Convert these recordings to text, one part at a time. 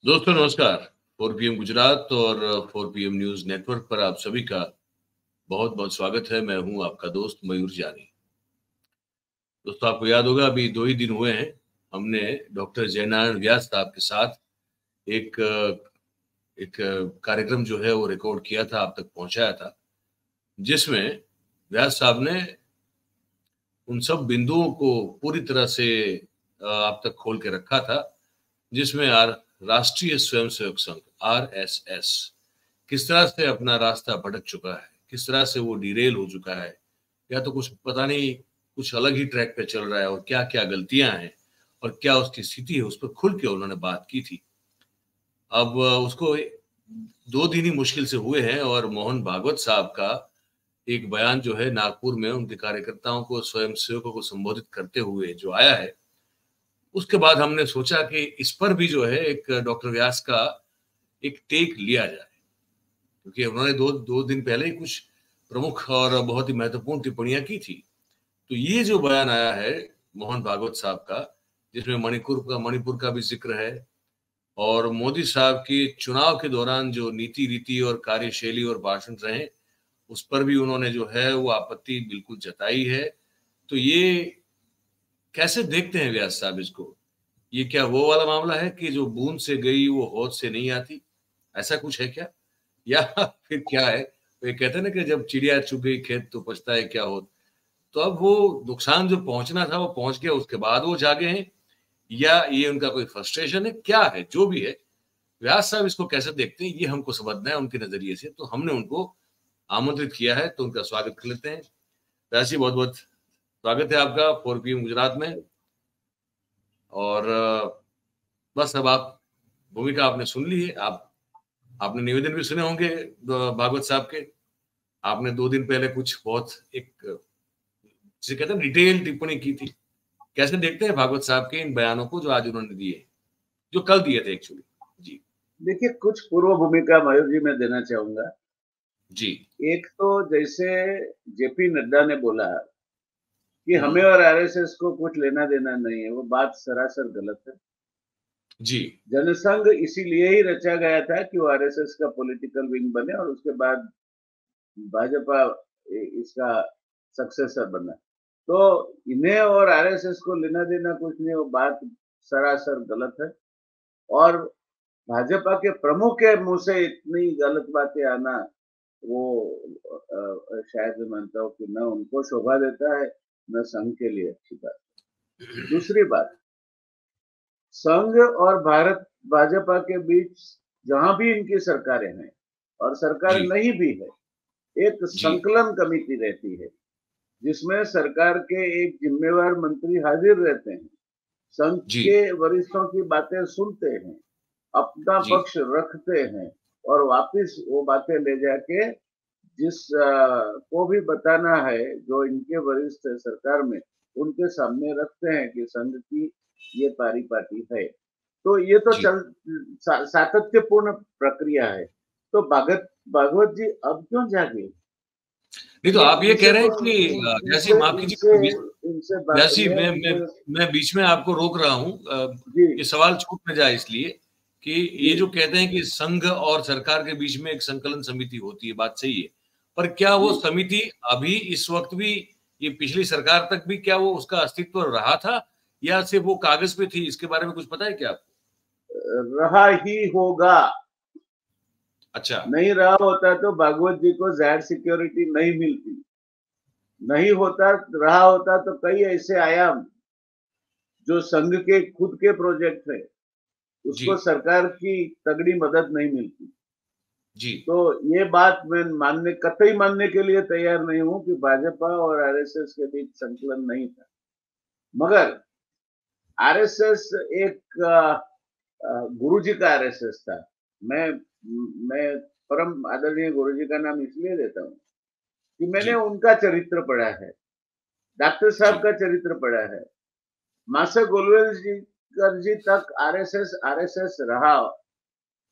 दोस्तों नमस्कार। 4 पीएम गुजरात और 4 पीएम न्यूज़ नेटवर्क पर आप सभी का बहुत-बहुत स्वागत है। मैं हूँ आपका दोस्त मयूर जानी। दोस्तों आपको याद होगा अभी 2 ही दिन हुए हैं, हमने डॉक्टर जयनारायण व्यास साहब के साथ एक एक कार्यक्रम जो है वो रिकॉर्ड किया था, आप तक पहुँचाया था, जिसमें व्यास साहब ने उन सब बिंदुओं को पूरी तरह से आप तक खोल के रखा था, जिसमें राष्ट्रीय स्वयंसेवक संघ आरएसएस किस तरह से अपना रास्ता भटक चुका है, किस तरह से वो डिरेल हो चुका है, या तो कुछ पता नहीं कुछ अलग ही ट्रैक पे चल रहा है और क्या-क्या गलतियाँ हैं और क्या उसकी स्थिति है, उस पर खुल के उन्होंने बात की थी। अब उसको 2 दिन ही मुश्किल से हुए हैं और मोहन भागवत साहब का एक बयान जो है नागपुर में उनके कार्यकर्ताओं को, स्वयंसेवकों को संबोधित करते हुए जो आया है, उसके बाद हमने सोचा कि इस पर भी जो है एक डॉक्टर व्यास का एक टेक लिया जाए। क्योंकि उन्होंने 2 दिन पहले ही कुछ प्रमुख और बहुत ही महत्वपूर्ण टिप्पणियाँ की थी। तो ये जो बयान आया है मोहन भागवत साहब का, जिसमें मणिपुर का भी ज़िक्र है और मोदी साहब के चुनाव के दौरान जो नीति रीति और कार्यशैली और भाषण रहे, उस पर भी उन्होंने जो है वो आपत्ति बिल्कुल जताई है। तो ये कैसे देखते हैं व्यास साहब इसको? ये क्या वो वाला मामला है कि जो बूँद से गई वो हौद से नहीं आती? ऐसा कुछ है क्या? या फिर क्या है? तो ये कहते हैं ना कि जब चिड़िया चुग गई खेत तो पछताए क्या होत। तो अब वो नुकसान जो पहुँचना था वो पहुँच गया, उसके बाद वो जागे हैं या ये उनका कोई फ्रस्ट्रेशन है? क्या है? जो भी है, व्यास साहब इसको कैसे देखते हैं ये हमको समझना है उनके नज़रिए से, तो हमने उनको आमंत्रित किया है, तो उनका स्वागत कर लेते हैं। व्यास जी बहुत-बहुत स्वागत है आपका 4 पीएम गुजरात में और बस अब आप भूमिका आपने सुन ली है। आपने निवेदन भी सुने होंगे भागवत साहब के। आपने 2 दिन पहले कुछ बहुत एक जिसे कहते हैं डिटेल टिप्पणी की थी। कैसे देखते हैं भागवत साहब के इन बयानों को जो आज उन्होंने दिए? जो कल दिए थे एक्चुअली? जी। देखिए, कुछ पूर्व भूमिका मयूर जी मैं देना चाहूँगा। जी। एक तो जैसे जेपी नड्डा ने बोला कि हुँ। हमें और आरएसएस को कुछ लेना-देना नहीं है, वो बात सरासर गलत है। जी। जनसंघ इसीलिए ही रचा गया था कि वो आरएसएस का पॉलिटिकल विंग बने और उसके बाद भाजपा इसका सक्सेसर बना। तो इन्हें और आरएसएस को लेना-देना कुछ नहीं, वो बात सरासर गलत है और भाजपा के प्रमुख के मुँह से इतनी गलत बातें आना वो शायद मैं मानता हूँ कि न उनको शोभा देता है, न संघ के लिए अच्छी बात। दूसरी बात, संघ और भाजपा के बीच जहाँ भी इनकी सरकारें हैं और सरकार जी। नहीं भी है, एक जी। संकलन कमेटी रहती है, जिसमें सरकार के एक जिम्मेवार मंत्री हाजिर रहते हैं, संघ जी। के वरिष्ठों की बातें सुनते हैं, अपना जी। पक्ष रखते हैं और वापिस वो बातें ले जाके जिस को भी बताना है जो इनके वरिष्ठ है सरकार में, उनके सामने रखते हैं कि संघ की ये पारी-पाटी है। तो ये तो जी। सातत्यपूर्ण प्रक्रिया है। तो भागवत जी अब क्यों जागे? नहीं तो ये आप ये कह इनसे रहे हैं तो कि इन व्यास जी इनसे माफ़ कीजिएगा इनसे मैं बीच इनसे व्यास जी मैं मैं मैं बीच में आपको रोक रहा हूँ जी, ये सवाल छूट ना जाए इसलिए कि जी, ये जो कहते हैं कि संघ और सरकार के बीच में एक संकलन समिति होती है, बात सही है। पर क्या वो जी। समिति अभी इस वक़्त भी ये पिछली सरकार तक भी क्या वो उसका अस्तित्व रहा था या सिर्फ़ वो कागज़ पे थी? इसके बारे में कुछ पता है क्या आपको? रहा ही होगा। अच्छा। नहीं रहा होता तो भागवत जी को ज़ाहिर सिक्योरिटी नहीं मिलती। नहीं होता रहा होता तो कई ऐसे आयाम जो संघ के खुद के प्रोजेक्ट है, जी। उसको सरकार की तगड़ी मदद नहीं मिलती। जी। तो ये बात मैं कतई मानने के लिए तैयार नहीं हूँ कि भाजपा और आरएसएस के बीच संकलन नहीं था। मगर आरएसएस एक गुरुजी का आरएसएस था। मैं मैं परम आदरणीय गुरुजी का नाम इसलिए लेता हूँ कि मैंने जी। उनका चरित्र पढ़ा है, डॉक्टर साहब जी। का चरित्र पढ़ा है। मास्टर गोलवलकर जी तक आरएसएस आरएसएस रहा।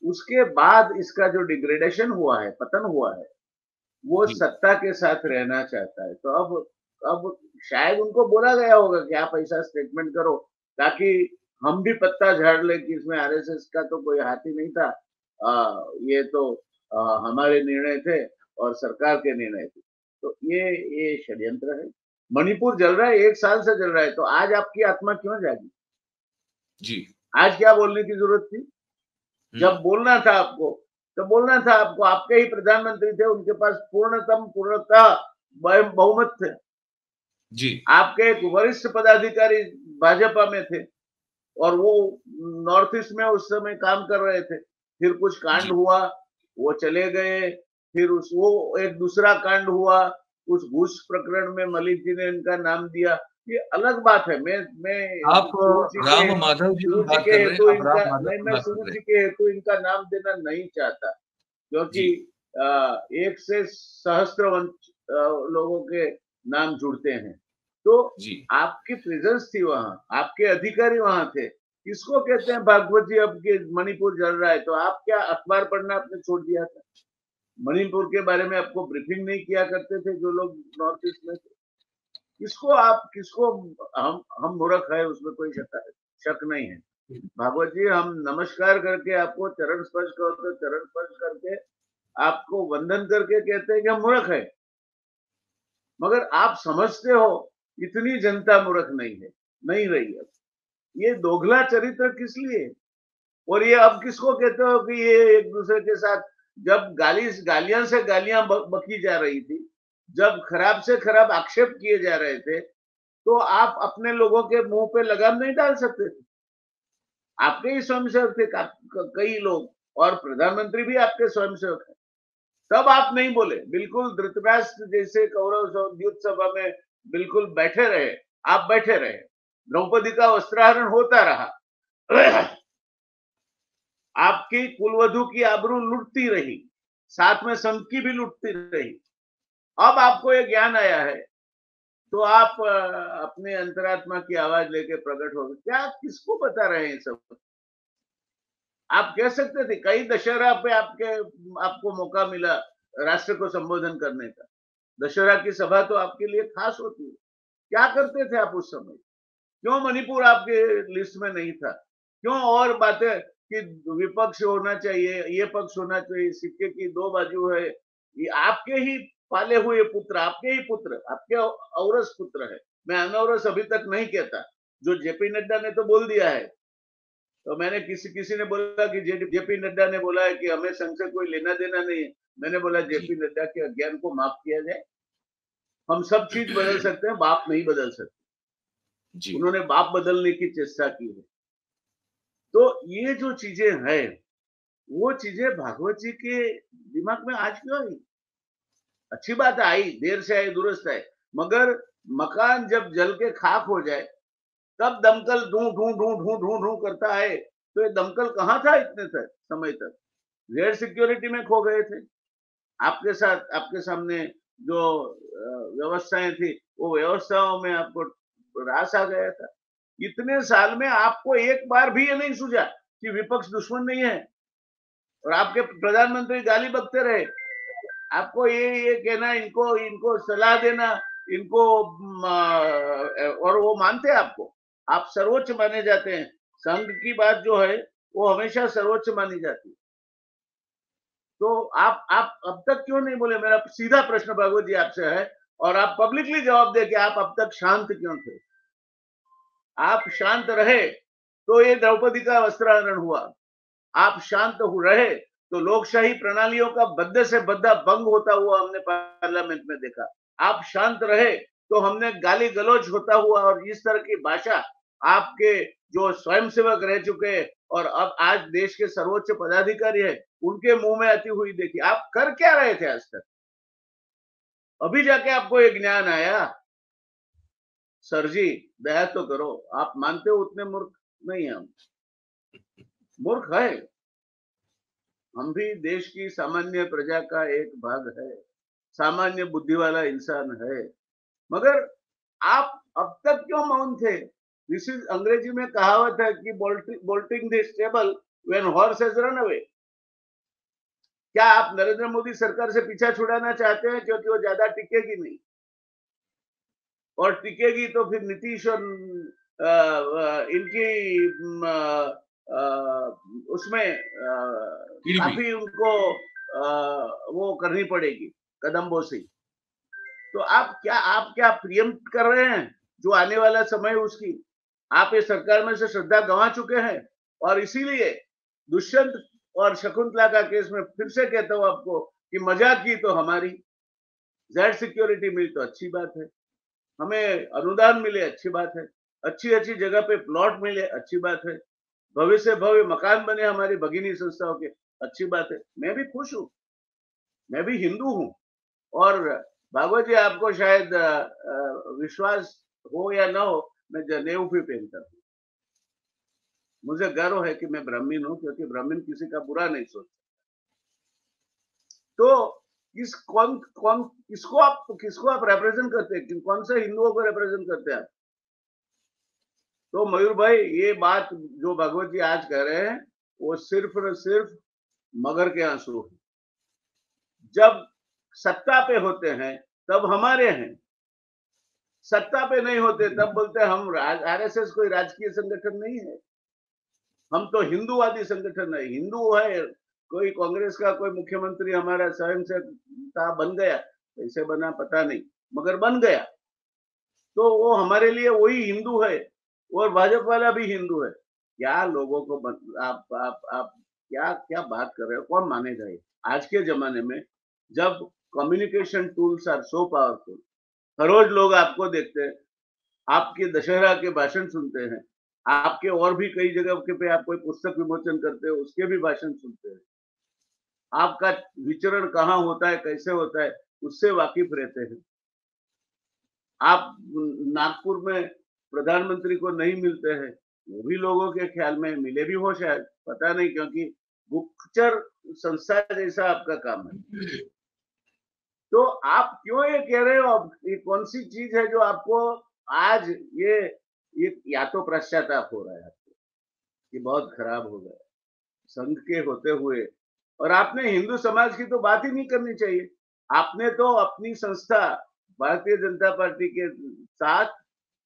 उसके बाद इसका जो डिग्रेडेशन हुआ है, पतन हुआ है, वो जी। सत्ता के साथ रहना चाहता है। तो अब शायद उनको बोला गया होगा कि आप ऐसा स्टेटमेंट करो ताकि हम भी पत्ता झाड़ ले कि इसमें आरएसएस का तो कोई हाथ ही नहीं था, ये तो हमारे निर्णय थे और सरकार के निर्णय थे। तो ये षड्यंत्र है। मणिपुर जल रहा है, 1 साल से जल रहा है, तो आज आपकी आत्मा क्यों जागी? जी। आज क्या बोलने की जरूरत थी? जब बोलना था आपको, तो बोलना था आपको। आपके ही प्रधानमंत्री थे, उनके पास पूर्णतः बहुमत थे। जी। आपके एक वरिष्ठ पदाधिकारी भाजपा में थे और वो नॉर्थ ईस्ट में उस समय काम कर रहे थे। फिर कुछ कांड जी। हुआ, वो चले गए। फिर वो एक दूसरा कांड हुआ, उस घूस प्रकरण में मलिक जी ने इनका नाम दिया। ये अलग बात है। मैं आप राम माधव जी की शुरू जी बात के कर रहे हैं, हेतु आप इनका राम माधव नहीं, की मैं बात शुरू कर रहे जी हैं। के हेतु इनका नाम देना नहीं चाहता, क्योंकि जी। एक से सहस्त्रवंश लोगों के नाम जुड़ते हैं। तो जी। आपकी प्रेजेंस थी वहां, आपके अधिकारी वहां थे। किसको कहते हैं भागवत जी अब के मणिपुर जल रहा है? तो आप क्या अखबार पढ़ना आपने छोड़ दिया था? मणिपुर के बारे में आपको ब्रीफिंग नहीं किया करते थे जो लोग नॉर्थ ईस्ट में थे? किसको हम मूर्ख है, उसमें कोई शक नहीं है। भागवत जी, हम नमस्कार करके आपको चरण स्पर्श करते, चरण स्पर्श करके आपको वंदन करके कहते हैं कि हम मूर्ख है। मगर आप समझते हो इतनी जनता मूर्ख नहीं है, नहीं रही है। ये दोगला चरित्र किस लिए? और ये अब किसको कहते हो कि ये एक दूसरे के साथ, जब गालियां से गालियां बकी जा रही थी, जब खराब से खराब आक्षेप किए जा रहे थे, तो आप अपने लोगों के मुंह पे लगाम नहीं डाल सकते थे? आपके ही स्वयंसेवक थे कई लोग, और प्रधानमंत्री भी आपके स्वयंसेवक है। तब आप नहीं बोले, बिल्कुल धृतराष्ट्र जैसे कौरव युद्ध सभा में बिल्कुल बैठे रहे। आप बैठे रहे, द्रौपदी का वस्त्राहरण होता रहा। आपकी कुलवधु की आबरू लुटती रही, साथ में संत की भी लुटती रही। अब आपको ये ज्ञान आया है, तो आप अपने अंतरात्मा की आवाज लेके प्रकट हो गए। क्या किसको बता रहे हैं सब? आप कह सकते थे, कई दशहरा पे आपको मौका मिला राष्ट्र को संबोधन करने का। दशहरा की सभा तो आपके लिए खास होती है। क्या करते थे आप उस समय? क्यों मणिपुर आपके लिस्ट में नहीं था? क्यों और बातें कि विपक्ष होना चाहिए, ये पक्ष होना चाहिए, सिक्के की दो बाजू है। ये आपके ही पाले हुए पुत्र, आपके ही पुत्र, आपके औरस पुत्र है। मैं अनौरस अभी तक नहीं कहता, जो जेपी नड्डा ने तो बोल दिया है। तो मैंने किसी ने बोला कि जेपी नड्डा ने बोला है कि हमें संघ से कोई लेना देना नहीं है। मैंने बोला जी। जेपी नड्डा के अज्ञान को माफ किया जाए। हम सब चीज बदल सकते हैं, बाप नहीं बदल सकते। जी। उन्होंने बाप बदलने की चेष्टा की है। तो ये जो चीजें हैं, वो चीजें भागवत जी के दिमाग में आज क्यों आई? अच्छी बात है, आई, देर से आई दुरुस्त है। मगर मकान जब जल के खाक हो जाए, तब दमकल ढूं ढूं ढूं ढूं ढूं ढूं करता है। तो ये दमकल कहाँ था इतने तक समय तक? रेड सिक्योरिटी में खो गए थे। आपके साथ, आपके सामने जो व्यवस्थाएं थी, वो व्यवस्थाओं में आपको रास आ गया था। इतने साल में आपको एक बार भी ये नहीं सूझा कि विपक्ष दुश्मन नहीं है, और आपके प्रधानमंत्री गाली बकते रहे। आपको ये कहना, इनको इनको सलाह देना, इनको और वो मानते हैं आपको। आप सर्वोच्च माने जाते हैं। संघ की बात जो है, वो हमेशा सर्वोच्च मानी जाती है। तो आप अब तक क्यों नहीं बोले? मेरा सीधा प्रश्न भागवत जी आपसे है, और आप पब्लिकली जवाब दे कि आप अब तक शांत क्यों थे? आप शांत रहे तो ये द्रौपदी का वस्त्राहरण हुआ। आप शांत रहे तो लोकशाही प्रणालियों का बद्दे से बद्दा भंग होता हुआ हमने पार्लियामेंट में देखा। आप शांत रहे तो हमने गाली गलौज होता हुआ और इस तरह की भाषा आपके जो स्वयंसेवक रह चुके और अब आज देश के सर्वोच्च पदाधिकारी है, उनके मुंह में आती हुई देखी। आप कर क्या रहे थे आज तक? अभी जाके आपको ये ज्ञान आया? सर जी, दया तो करो। आप मानते हो उतने मूर्ख नहीं हम, मूर्ख है। हम भी देश की सामान्य प्रजा का एक भाग है, सामान्य बुद्धि वाला इंसान है। मगर आप अब तक क्यों मौन थे? दिस इज, अंग्रेजी में कहावत है कि bolting the stable when horse has run away. क्या आप नरेंद्र मोदी सरकार से पीछा छुड़ाना चाहते हैं क्योंकि वो ज्यादा टिकेगी नहीं? और टिकेगी तो फिर नीतीश और इनकी उसमें काफी उनको वो करनी पड़ेगी, कदमबोसी। तो आप क्या प्रियम्प्ट कर रहे हैं जो आने वाला समय उसकी? आप इस सरकार में से श्रद्धा गंवा चुके हैं और इसीलिए दुष्यंत और शकुंतला का केस में फिर से कहता हूं आपको कि मजाक की तो हमारी, जेड सिक्योरिटी मिली तो अच्छी बात है, हमें अनुदान मिले अच्छी बात है, अच्छी अच्छी जगह पे प्लॉट मिले अच्छी बात है, भविष्य भव्य मकान बने हमारी भगिनी संस्थाओं के, अच्छी बात है। मैं भी खुश हूं, मैं भी हिंदू हूं। और भागवत जी, आपको शायद विश्वास हो या ना हो, मैं जनेऊ भी पहनता हूं। मुझे गर्व है कि मैं ब्राह्मण हूं, क्योंकि ब्राह्मण किसी का बुरा नहीं सोचता। तो किसको आप रिप्रेजेंट करते हैं? कौन से हिंदुओं को रिप्रेजेंट करते हैं आप? तो मयूर भाई, ये बात जो भगवत जी आज कह रहे हैं, वो सिर्फ और सिर्फ मगर के आंसू है। जब सत्ता पे होते हैं तब हमारे हैं, सत्ता पे नहीं होते तब बोलते हैं हम आरएसएस कोई राजकीय संगठन नहीं है, हम तो हिंदूवादी संगठन है। हिंदू है, कोई कांग्रेस का कोई मुख्यमंत्री हमारा स्वयं से बन गया, कैसे बना पता नहीं, मगर बन गया, तो वो हमारे लिए वही हिंदू है। और भाजपा वाला भी हिंदू है। क्या लोगों को आप क्या क्या बात कर रहे हो? कौन मानेगा ये आज के जमाने में, जब communication tools are so powerful? हर रोज लोग आपको देखते हैं, आपके दशहरा के भाषण सुनते हैं, आपके और भी कई जगह के पे आप कोई पुस्तक विमोचन करते हो, उसके भी भाषण सुनते हैं। आपका विचरण कहाँ होता है, कैसे होता है, उससे वाकिफ रहते हैं। आप नागपुर में प्रधानमंत्री को नहीं मिलते हैं, वो भी लोगों के ख्याल में मिले भी हो शायद, पता नहीं, क्योंकि गुप्तचर संस्था जैसा आपका काम है। तो आप क्यों ये कह रहे हो? अब ये कौन सी चीज है जो आपको आज ये या तो पश्चाताप हो रहा है आपको कि बहुत खराब हो गया संघ के होते हुए, और आपने हिंदू समाज की तो बात ही नहीं करनी चाहिए। आपने तो अपनी संस्था भारतीय जनता पार्टी के साथ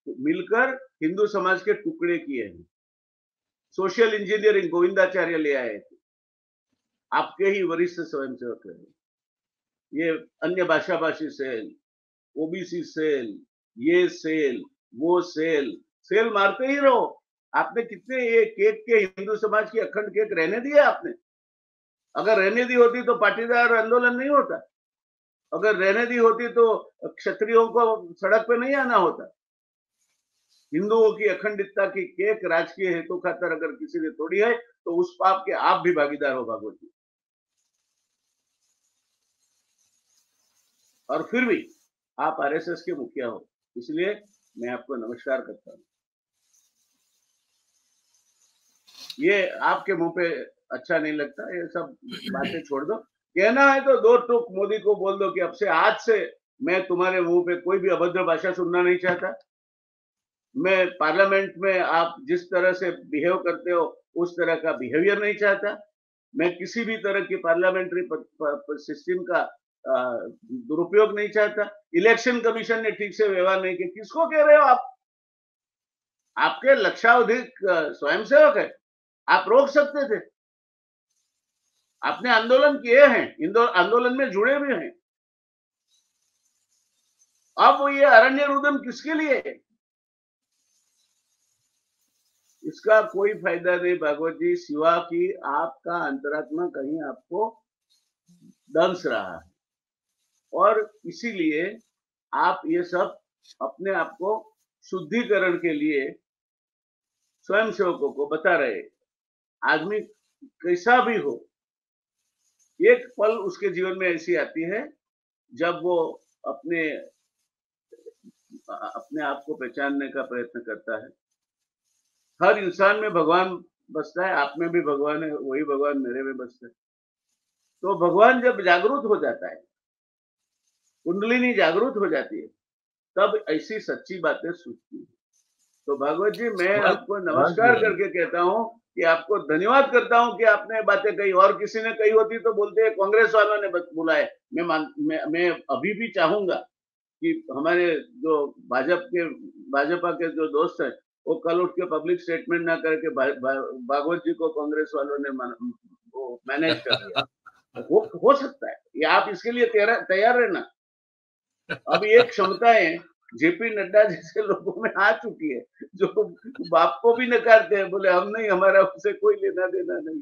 मिलकर हिंदू समाज के टुकड़े किए हैं। सोशल इंजीनियरिंग गोविंदाचार्य ले आए थे, आपके ही वरिष्ठ स्वयंसेवक रहे। ये अन्य भाषा भाषी सेल, ओबीसी सेल, ये सेल, वो सेल, सेल मारते ही रहो। आपने कितने ये केक के हिंदू समाज की अखंड केक रहने दिए आपने? अगर रहने दी होती तो पाटीदार आंदोलन नहीं होता, अगर रहने दी होती तो क्षत्रियों को सड़क पे नहीं आना होता। हिंदुओं की अखंडितता की केक राजकीय हेतु खातर अगर किसी ने तोड़ी है, तो उस पाप के आप भी भागीदार हो भागवत जी। और फिर भी आप आरएसएस के मुखिया हो, इसलिए मैं आपको नमस्कार करता हूं। ये आपके मुंह पे अच्छा नहीं लगता, ये सब बातें छोड़ दो। कहना है तो दो टूक मोदी को बोल दो कि अब से, आज से मैं तुम्हारे मुंह पे कोई भी अभद्र भाषा सुनना नहीं चाहता। मैं पार्लियामेंट में आप जिस तरह से बिहेव करते हो, उस तरह का बिहेवियर नहीं चाहता। मैं किसी भी तरह की पार्लियामेंट्री सिस्टम का दुरुपयोग नहीं चाहता। इलेक्शन कमीशन ने ठीक से व्यवहार नहीं किया। किसको कह रहे हो आप? आपके लक्षाधिक स्वयंसेवक है, आप रोक सकते थे। आपने आंदोलन किए हैं, आंदोलन में जुड़े भी हैं। अब ये अरण्य रुदन किसके लिए है? इसका कोई फायदा नहीं भागवत जी, सिवा कि आपका अंतरात्मा कहीं आपको दंस रहा है, और इसीलिए आप ये सब अपने आप को शुद्धिकरण के लिए स्वयं सेवकों को बता रहे। आदमी कैसा भी हो, एक पल उसके जीवन में ऐसी आती है जब वो अपने अपने आप को पहचानने का प्रयत्न करता है। हर इंसान में भगवान बसता है, आप में भी भगवान है, वही भगवान मेरे में बसता है। तो भगवान जब जागरूक हो जाता है, कुंडलिनी जागरूक हो जाती है, तब ऐसी सच्ची बातें सूझती है। तो भागवत जी, मैं आपको नमस्कार करके कहता हूं कि आपको धन्यवाद करता हूं कि आपने बातें कही, और किसी ने कही होती तो बोलते हैं कांग्रेस वालों ने बुलाए। मैं अभी भी चाहूंगा कि हमारे जो भाजपा के जो दोस्त हैं, वो कल उठ के पब्लिक स्टेटमेंट ना करके भागवत जी को कांग्रेस वालों ने वो मैनेज कर लिया। हो सकता है, ये आप इसके लिए तैयार रहना। अब ये क्षमताएं जेपी नड्डा जैसे लोगों में आ चुकी है, जो बाप को भी नकारते हैं, बोले हम नहीं, हमारा उससे कोई लेना देना नहीं।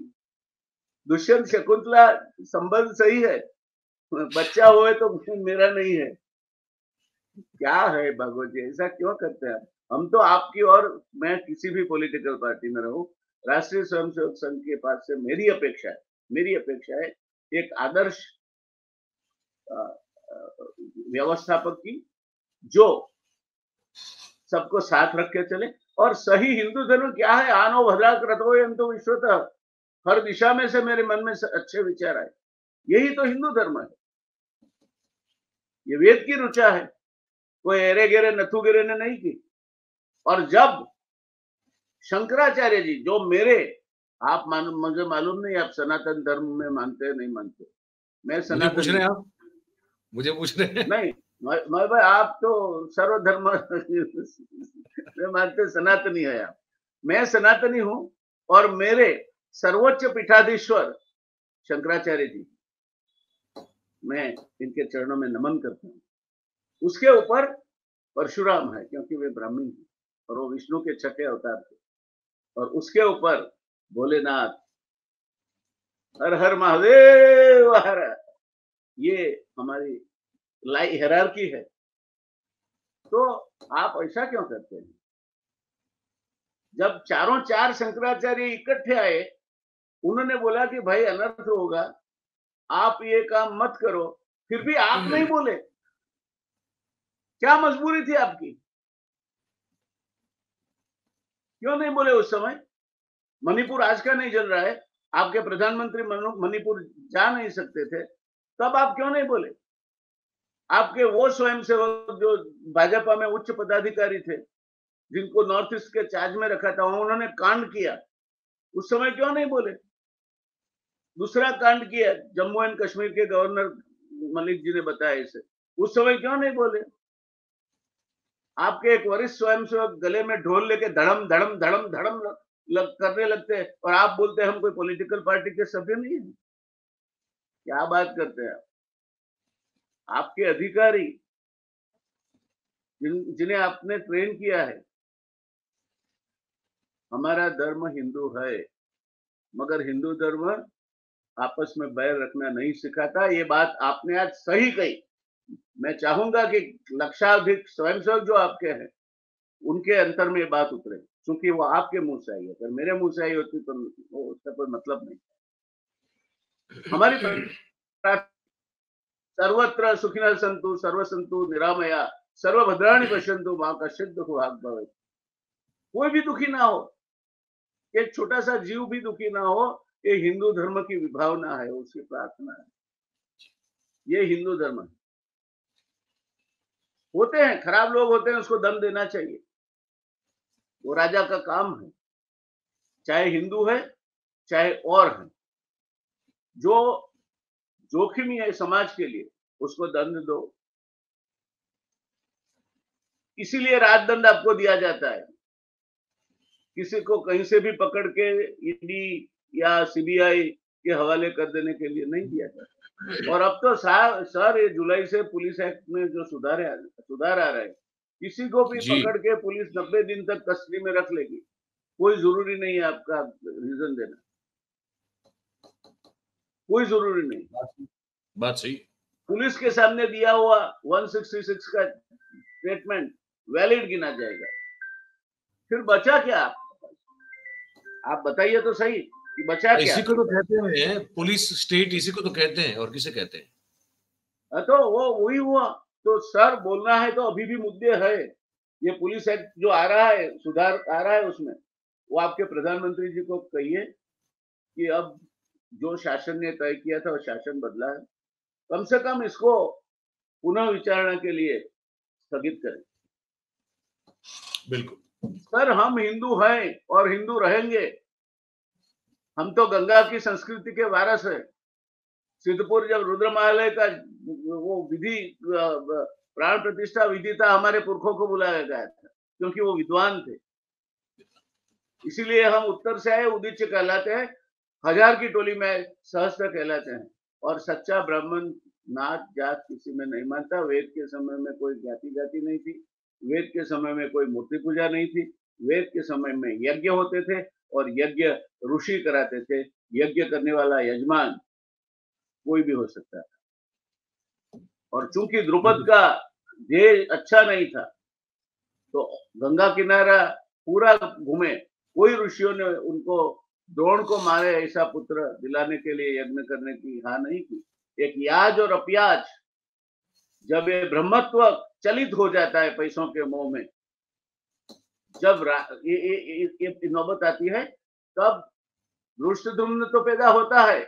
दुष्यंत शकुंतला संबंध सही है, बच्चा हुए तो मेरा नहीं है। क्या है भागवत जी, ऐसा क्यों करते हैं? हम तो आपकी, और मैं किसी भी पॉलिटिकल पार्टी में रहूं, राष्ट्रीय स्वयंसेवक संघ के पास से मेरी अपेक्षा है एक आदर्श व्यवस्थापक की, जो सबको साथ रख के चले। और सही हिंदू धर्म क्या है? आनो भद्रा क्रतोयंतो विश्वतः, हर दिशा में से मेरे मन में अच्छे विचार आए, यही तो हिंदू धर्म है। ये वेद की ऋचा है, कोई एरे गेरे नथु गिरे ने नहीं की। और जब शंकराचार्य जी, जो मेरे, आप मुझे मालूम नहीं आप सनातन धर्म में मानते हैं नहीं मानते, मैं सनातन मुझे पूछ रहे हैं नहीं, मैं भाई आप तो सर्वधर्म में मानते सनातनी है आप, मैं सनातनी हूं। और मेरे सर्वोच्च पीठाधीश्वर शंकराचार्य जी, मैं इनके चरणों में नमन करता हूं। उसके ऊपर परशुराम है, क्योंकि वे ब्राह्मण हैं और वो विष्णु के छठे अवतार थे। और उसके ऊपर भोलेनाथ, हर हर महादेव हर, ये हमारी हायरार्की है। तो आप ऐसा क्यों करते हैं? जब चारों चार शंकराचार्य इकट्ठे आए, उन्होंने बोला कि भाई अनर्थ होगा, आप ये काम मत करो, फिर भी आप नहीं बोले। क्या मजबूरी थी आपकी? क्यों नहीं बोले उस समय? मणिपुर आज का नहीं जल रहा है, आपके प्रधानमंत्री मणिपुर जा नहीं सकते थे, तब आप क्यों नहीं बोले? आपके वो स्वयंसेवक जो भाजपा में उच्च पदाधिकारी थे, जिनको नॉर्थ ईस्ट के चार्ज में रखा था, उन्होंने कांड किया, उस समय क्यों नहीं बोले? दूसरा कांड किया, जम्मू एंड कश्मीर के गवर्नर मलिक जी ने बताया इसे, उस समय क्यों नहीं बोले? आपके एक वरिष्ठ स्वयंसेवक गले में ढोल लेके धड़म धड़म धड़म धड़म करने लगते हैं, और आप बोलते हैं हम कोई पॉलिटिकल पार्टी के सभ्य नहीं है। क्या बात करते हैं आप? आपके अधिकारी जिन्हें आपने ट्रेन किया है, हमारा धर्म हिंदू है, मगर हिंदू धर्म आपस में बैर रखना नहीं सिखाता। ये बात आपने आज सही कही। मैं चाहूंगा कि लक्षाधिक स्वयंसेवक जो आपके हैं, उनके अंतर में ये बात उतरे, क्योंकि वो आपके मुंह से आई है। अगर मेरे मुंह से आई होती तो उसका कोई मतलब नहीं। हमारी सर्वत्र सुखिनः सन्तु सर्वसन्तु निरामया सर्वभद्राणि पश्यन्तु मां कश्चित् दुःखभाग् भवेत्। कोई भी दुखी ना हो, एक छोटा सा जीव भी दुखी ना हो, ये हिंदू धर्म की विभावना है, उसकी प्रार्थना है। ये हिंदू धर्म है। होते हैं खराब लोग, होते हैं, उसको दम देना चाहिए, वो राजा का काम है, चाहे हिंदू है चाहे और है। जो जोखिम है समाज के लिए, उसको दंड दो। इसीलिए रात दंड आपको दिया जाता है। किसी को कहीं से भी पकड़ के ईडी या सीबीआई के हवाले कर देने के लिए नहीं दिया जाता। और अब तो सर ये जुलाई से पुलिस एक्ट में जो सुधार आ रहा है, किसी को भी पकड़ के पुलिस 90 दिन तक कस्टडी में रख लेगी। कोई जरूरी नहीं है आपका रीजन देना, कोई जरूरी नहीं। बात सही। पुलिस के सामने दिया हुआ 166 का स्टेटमेंट वैलिड गिना जाएगा। फिर बचा क्या? आप बताइए तो सही कि बचा क्या? इसी को तो कहते हैं पुलिस स्टेट, इसी को तो कहते हैं, और किसे कहते हैं? तो वो वही हुआ। तो सर बोलना है तो अभी भी मुद्दे है। ये पुलिस एक्ट जो आ रहा है, सुधार आ रहा है, उसमें वो आपके प्रधानमंत्री जी को कहिए कि अब जो शासन ने तय किया था वो शासन बदला है, कम से कम इसको पुनः विचारणा के लिए स्थगित करें। बिल्कुल सर, हम हिंदू हैं और हिंदू रहेंगे। हम तो गंगा की संस्कृति के वारस है। सिद्धपुर जब रुद्र महालय का वो विधि प्राण प्रतिष्ठा विधि था, हमारे पुरखों को बुलाया गया था, क्योंकि वो विद्वान थे। इसीलिए हम उत्तर से आए उदीच्य कहलाते हैं, 1000 की टोली में सहस्त्र कहलाते हैं। और सच्चा ब्राह्मण नात जात किसी में नहीं मानता। वेद के समय में कोई जाति नहीं थी, वेद के समय में कोई मूर्ति पूजा नहीं थी, वेद के समय में यज्ञ होते थे और यज्ञ ऋषि कराते थे। यज्ञ करने वाला यजमान कोई भी हो सकता है। और चूंकि द्रुपद का देह अच्छा नहीं था, तो गंगा किनारा पूरा घूमे, कोई ऋषियों ने उनको द्रोण को मारे ऐसा पुत्र दिलाने के लिए यज्ञ करने की हाँ नहीं की। एक याज और अपयाज, जब ये ब्रह्मत्व चलित हो जाता है पैसों के मोह में, जब ये नौबत आती है, तब रुष्टद्रुम्न तो पैदा होता है,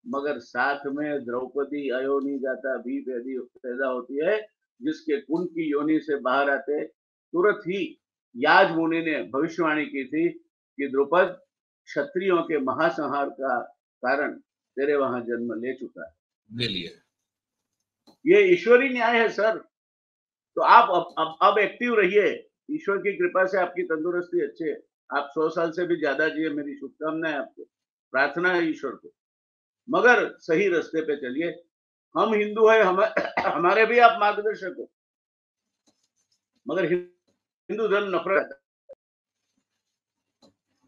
मगर साथ में द्रौपदी अयोनि जाता भी पैदा होती है, जिसके कुंड की योनि से बाहर आते तुरंत ही याज मुनि ने भविष्यवाणी की थी कि द्रुपद क्षत्रियों के महासंहार का कारण तेरे वहां जन्म ले चुका है। ले लिया। ये ईश्वरी न्याय है सर। तो आप अब एक्टिव रहिए। ईश्वर की कृपा से आपकी तंदुरुस्ती अच्छी है, आप 100 साल से भी ज्यादा जिए, मेरी शुभकामनाएं आपको, प्रार्थना है ईश्वर को, मगर सही रास्ते पे चलिए। हम हिंदू है, हमारे भी आप मार्गदर्शक हो, मगर हिंदू धर्म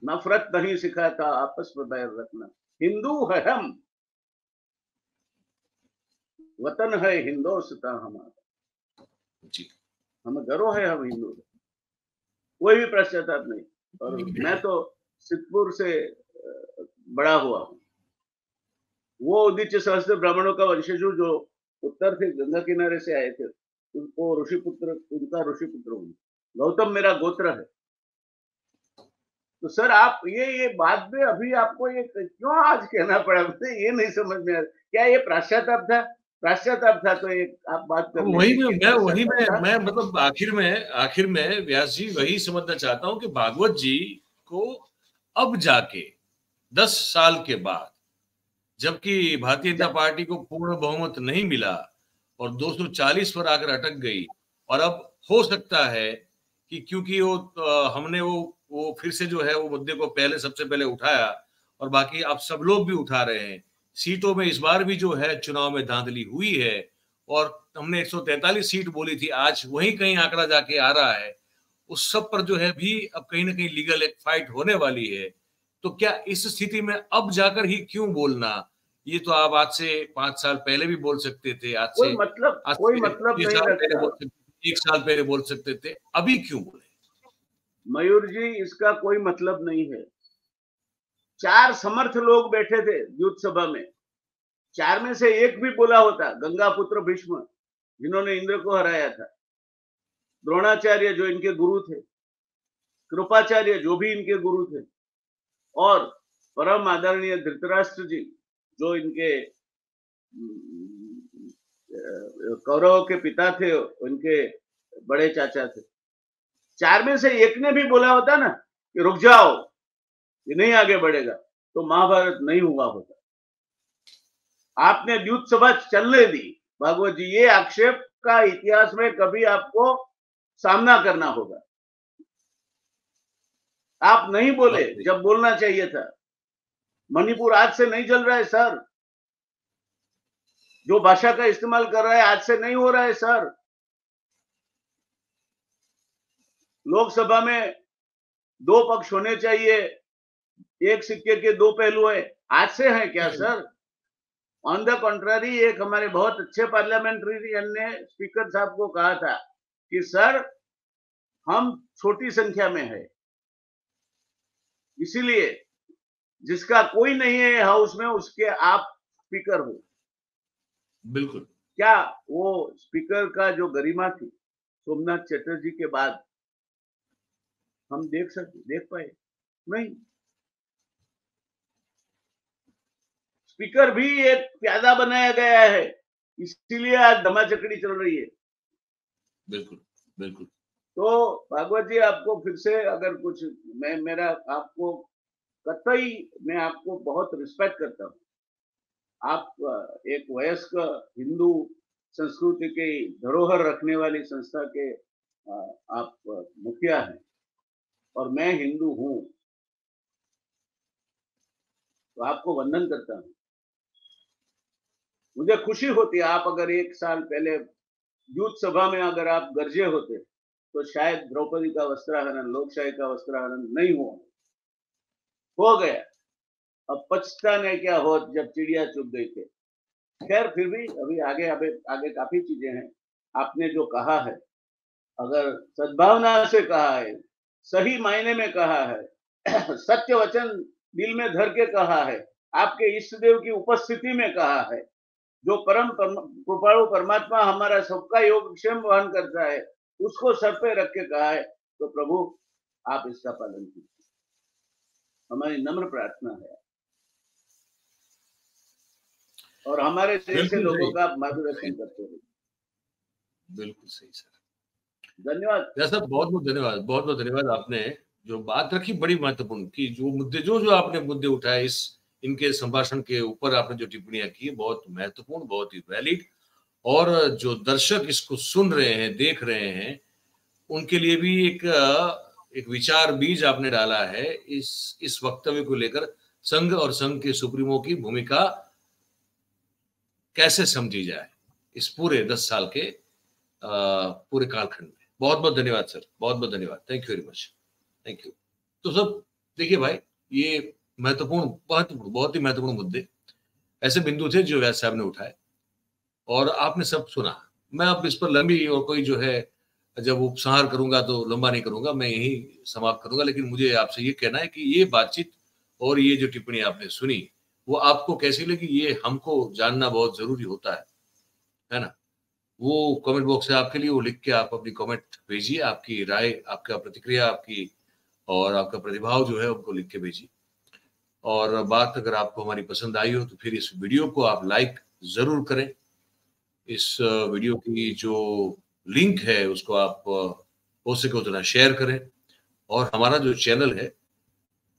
नफरत नहीं सिखाता, आपस में बैर रखना। हिंदू है हम, वतन है हिंदोस्तां हमारा जी। हमें गर्व है, हम हिंदू, कोई भी पश्चाताप नहीं। और मैं तो सिद्धपुर से बड़ा हुआ हूँ। वो उदीच्य सहस्त्र ब्राह्मणों का वंशज हूँ, जो उत्तर से गंगा किनारे से आए थे, उनको ऋषिपुत्र, उनका ऋषिपुत्र हूँ। गौतम मेरा गोत्र है। तो सर आप ये बात में अभी आपको ये क्यों आज कहना पड़ा, मुझे ये नहीं समझ में आ रहा। क्या ये पाश्चाताप था? पाश्चाताप था तो एक आप बात कर वही लीजिए। मैं मतलब आखिर में व्यास जी वही समझना चाहता हूँ कि भागवत जी को अब जाके 10 साल के बाद, जबकि भारतीय जनता पार्टी को पूर्ण बहुमत नहीं मिला और 240 पर आकर अटक गई, और अब हो सकता है कि क्योंकि हमने वो फिर से जो है वो मुद्दे को सबसे पहले उठाया, और बाकी अब सब लोग भी उठा रहे हैं। सीटों में इस बार भी जो है चुनाव में धांधली हुई है, और हमने 143 सीट बोली थी, आज वही कहीं आंकड़ा जाके आ रहा है। उस सब पर जो है भी अब कहीं ना कहीं लीगल एक फाइट होने वाली है। तो क्या इस स्थिति में अब जाकर ही क्यों बोलना? ये तो आप आज से 5 साल पहले भी बोल सकते थे, आज से कोई मतलब 6 नहीं साल पहले रखता। बोल सकते थे, 1 साल पहले बोल सकते थे, अभी क्यों बोले? मयूर जी, इसका कोई मतलब नहीं है। 4 समर्थ लोग बैठे थे युद्ध सभा में, 4 में से एक भी बोला होता, गंगा पुत्र भीष्म, जिन्होंने इंद्र को हराया था, द्रोणाचार्य जो इनके गुरु थे, कृपाचार्य जो भी इनके गुरु थे, और परम आदरणीय धृतराष्ट्र जी जो इनके कौरवों के पिता थे, उनके बड़े चाचा थे। 4 में से एक ने भी बोला होता ना कि रुक जाओ, ये नहीं आगे बढ़ेगा, तो महाभारत नहीं हुआ होता। आपने युद्ध सभा चलने दी। भागवत जी, ये आक्षेप का इतिहास में कभी आपको सामना करना होगा। आप नहीं बोले जब बोलना चाहिए था। मणिपुर आज से नहीं जल रहा है सर। जो भाषा का इस्तेमाल कर रहा है आज से नहीं हो रहा है सर। लोकसभा में 2 पक्ष होने चाहिए, एक सिक्के के 2 पहलू है, आज से है क्या सर? ऑन द कॉन्ट्ररी, एक हमारे बहुत अच्छे पार्लियामेंट्रियन ने स्पीकर साहब को कहा था कि सर हम छोटी संख्या में है, इसीलिए जिसका कोई नहीं है हाउस में उसके आप स्पीकर हो। बिल्कुल। क्या वो स्पीकर का जो गरिमा थी सोमनाथ चटर्जी के बाद हम देख पाए? नहीं। स्पीकर भी एक प्यादा बनाया गया है, इसीलिए आज धमाचकड़ी चल रही है। बिल्कुल बिल्कुल। तो भागवत जी, आपको फिर से अगर कुछ मेरा आपको कतई, मैं आपको बहुत रिस्पेक्ट करता हूँ। आप एक वयस्क हिंदू संस्कृति की धरोहर रखने वाली संस्था के आप मुखिया हैं। और मैं हिंदू हूं, तो आपको वंदन करता हूं। मुझे खुशी होती है, आप अगर 1 साल पहले यूथ सभा में अगर आप गरजे होते तो शायद द्रौपदी का वस्त्राहरण, लोकशाही का वस्त्राहरण नहीं हो गया। अब पछताने क्या हो जब चिड़िया चुग गई थे। खैर फिर भी अभी आगे काफी चीजें हैं। आपने जो कहा है, अगर सद्भावना से कहा है, सही मायने में कहा है, सत्य वचन दिल में धर के कहा है, आपके इष्ट देव की उपस्थिति में कहा है, जो परम कृपालु परमात्मा हमारा सबका योगक्षेम वहन करता है, उसको सर पे रख के कहा है, तो प्रभु आप इसका पालन कीजिए। हमारी नम्र प्रार्थना है और हमारे जैसे लोगों का मार्गदर्शन करते रहिए। बिल्कुल सही सर, धन्यवाद सर, बहुत बहुत धन्यवाद, बहुत बहुत धन्यवाद। आपने जो बात रखी बड़ी महत्वपूर्ण की, जो मुद्दे जो आपने मुद्दे उठाए इनके संभाषण के ऊपर आपने जो टिप्पणियां की, बहुत महत्वपूर्ण, बहुत ही वैलिड, और जो दर्शक इसको सुन रहे हैं, देख रहे हैं, उनके लिए भी एक विचार बीज आपने डाला है इस वक्तव्य को लेकर। संघ और संघ के सुप्रीमो की भूमिका कैसे समझी जाए इस पूरे 10 साल के पूरे कालखंड में। बहुत बहुत धन्यवाद सर, बहुत बहुत धन्यवाद। Thank you very much, thank you. तो सब देखिए भाई, ये बहुत ही महत्वपूर्ण मुद्दे, ऐसे बिंदु थे जो व्यास साहब ने उठाए और आपने सब सुना। मैं अब इस पर लंबी और कोई जो है, जब उपसंहार करूंगा तो लंबा नहीं करूंगा, मैं यही समाप्त करूंगा। लेकिन मुझे आपसे ये कहना है कि ये बातचीत और ये जो टिप्पणी आपने सुनी, वो आपको कैसी लगी, ये हमको जानना बहुत जरूरी होता है ना। वो कमेंट बॉक्स है आपके लिए, वो लिख के आप अपनी कमेंट भेजिए, आपकी राय, आपका प्रतिक्रिया, आपकी और आपका प्रतिभाव जो है उनको लिख के भेजिए। और बात अगर आपको हमारी पसंद आई हो तो फिर इस वीडियो को आप लाइक जरूर करें। इस वीडियो की जो लिंक है उसको आप हो सके उतना शेयर करें, और हमारा जो चैनल है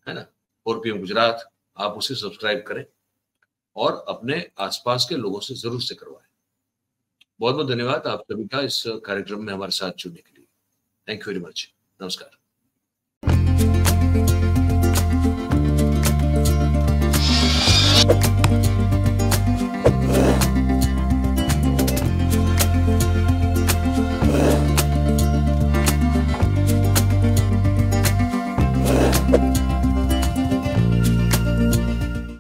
ना, 4PM गुजरात, आप उसे सब्सक्राइब करें और अपने आसपास के लोगों से जरूर से करवाएं। बहुत बहुत धन्यवाद आप सभी का इस कार्यक्रम में हमारे साथ जुड़ने के लिए। Thank you very much. नमस्कार।